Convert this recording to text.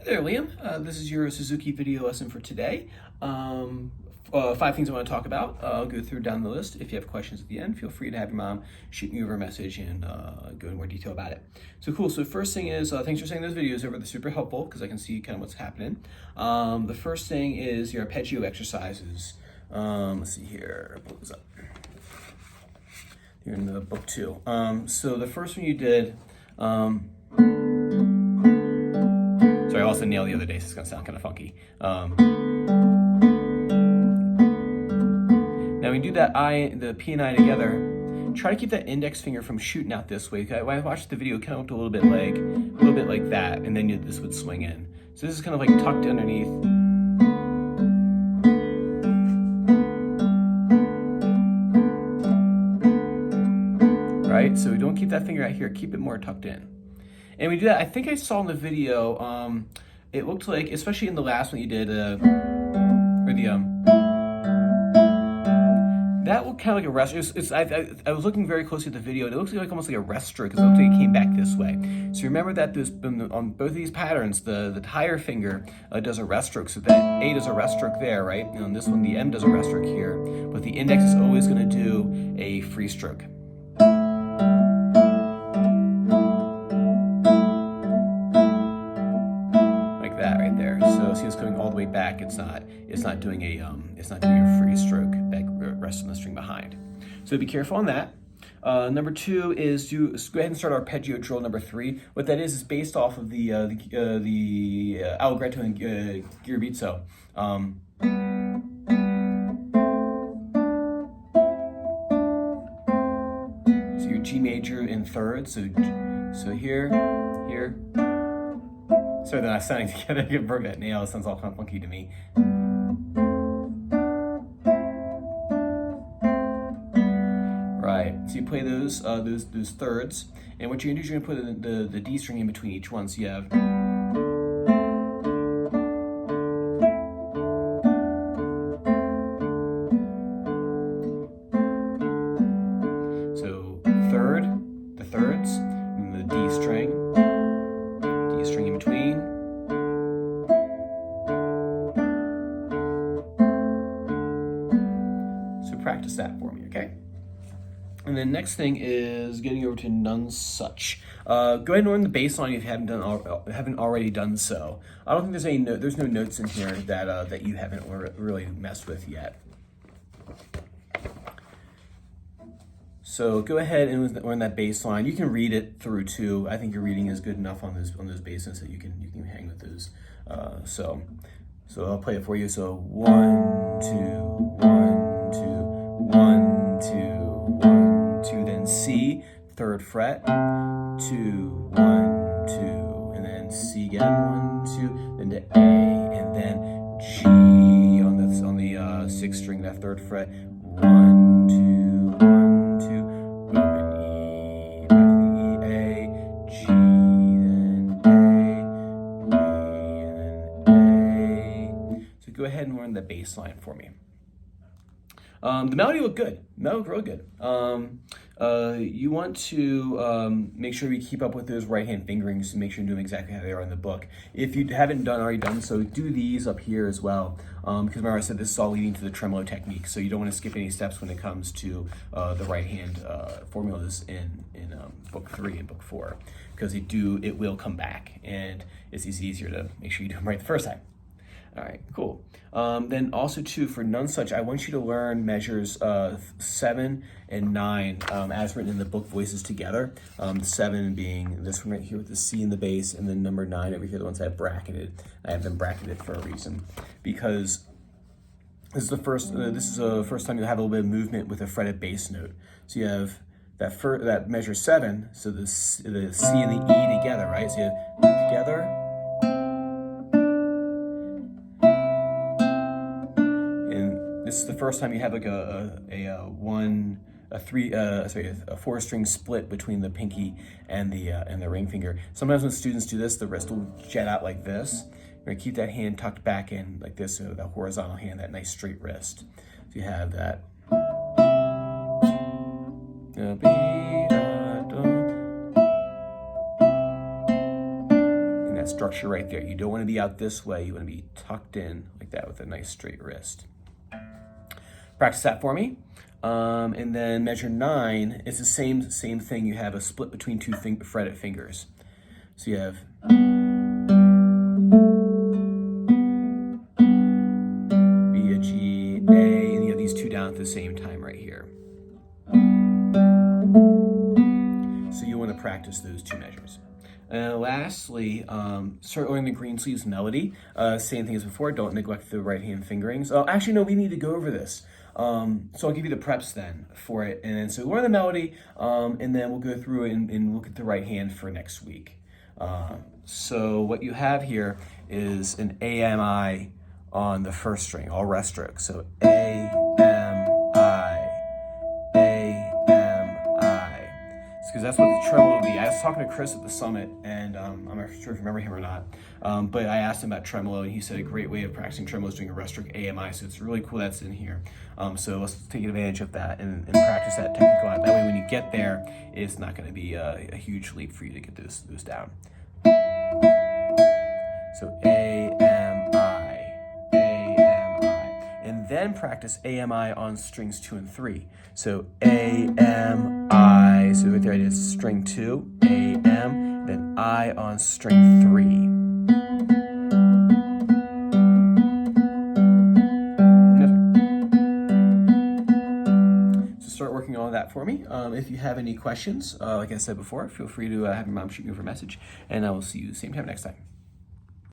Hi there, Liam. This is your Suzuki video lesson for today. 5 things I want to talk about. I'll go through down the list. If you have questions at the end, feel free to have your mom shoot me over a message and go in more detail about it. So cool. So first thing is, thanks for sending those videos over. They're super helpful because I can see kind of what's happening. The first thing is your arpeggio exercises. Let's see here. Pull this up. You're in the book 2. So the first one you did. Sorry, I also nailed the other day, so it's gonna sound kind of funky. Now we do that the P and I together. Try to keep that index finger from shooting out this way. When I watched the video, it kind of looked a little bit like that, and then this would swing in. So this is kind of like tucked underneath. Right, so we don't keep that finger out here, keep it more tucked in. And we do that, I think I saw in the video, it looked like, especially in the last one you did, that looked kind of like a rest. I was looking very closely at the video, and it looks like almost like a rest stroke, because it looks like it came back this way. So remember that on both of these patterns, the higher finger does a rest stroke, so that A does a rest stroke there, right? And on this one, the M does a rest stroke here, but the index is always going to do a free stroke. It's going all the way back. It's not doing a free stroke that rests on the string behind. So be careful on that. Number 2 is go ahead and start arpeggio drill number 3. What that is based off of the Allegretto and Ghiribizzo. So your G major in thirds. So here. Sorry, they're not sounding together. I get broke that nail. It sounds all kind of funky to me. Right. So you play those thirds, and what you're gonna do is you're gonna put the D string in between each one. So you have. So the thirds, and the D string in between. So practice that for me, okay? And then next thing is getting over to none such. Go ahead and learn the bass line if you haven't already done so. I don't think there's no notes in here that you haven't really messed with yet. So go ahead and learn that bass line. You can read it through too. I think your reading is good enough on those basses that you can hang with those. So I'll play it for you. So 1, 2, 1, 2, 1, 2, 1, 2. Then C, 3rd fret. 2, 1, 2, and then C again. 1, 2. Then to A, and then G on the 6th string, that 3rd fret. 1, 2. Go ahead and learn the bass line for me. The melody looked good. The melody looked real good. You want to make sure you keep up with those right-hand fingerings and make sure you're doing exactly how they are in the book. If you haven't already done so, do these up here as well. Because remember I said this is all leading to the tremolo technique, so you don't want to skip any steps when it comes to the right-hand formulas in book 3 and book 4, because it will come back, and it's easier to make sure you do them right the first time. All right, cool. Then also too, for none such, I want you to learn measures 7 and 9 as written in the book Voices Together. 7 being this one right here with the C in the bass, and then number 9 over here, the ones I have bracketed. I have them bracketed for a reason, because this is the first time you'll have a little bit of movement with a fretted bass note. So you have that measure 7, so the C and the E together, right? So you have together. This is the first time you have like a 4-string split between the pinky and the ring finger. Sometimes when students do this, the wrist will jet out like this. You're gonna keep that hand tucked back in like this, so that horizontal hand, that nice straight wrist. So you have that. that structure right there. You don't want to be out this way. You want to be tucked in like that with a nice straight wrist. Practice that for me. And then measure 9. It's the same thing. You have a split between two fretted fingers. So you have B, a G, A, and you have these two down at the same time right here. So you want to practice those two measures. Lastly, start learning the green sleeves melody. Same thing as before, don't neglect the right hand fingerings. Oh, actually, no, we need to go over this. So I'll give you the preps then for it. And then so learn the melody, and then we'll go through and look at the right hand for next week. So what you have here is an AMI on the first string, all rest strokes. So A, M, I, A, M, I. Because that's what the tremolo will be. I was talking to Chris at the summit, and I'm not sure if you remember him or not, but I asked him about tremolo, and he said a great way of practicing tremolo is doing a rest stroke AMI, so it's really cool that's in here. So let's take advantage of that and practice that technical out. That way when you get there, it's not going to be a huge leap for you to get those down. So A-M-I, A-M-I. And then practice AMI on strings 2 and 3. So A-M-I, so right there it is string 2, A-M, then I on string 3. So start working on that for me. If you have any questions, like I said before, feel free to have your mom shoot me over a message, and I will see you same time next time.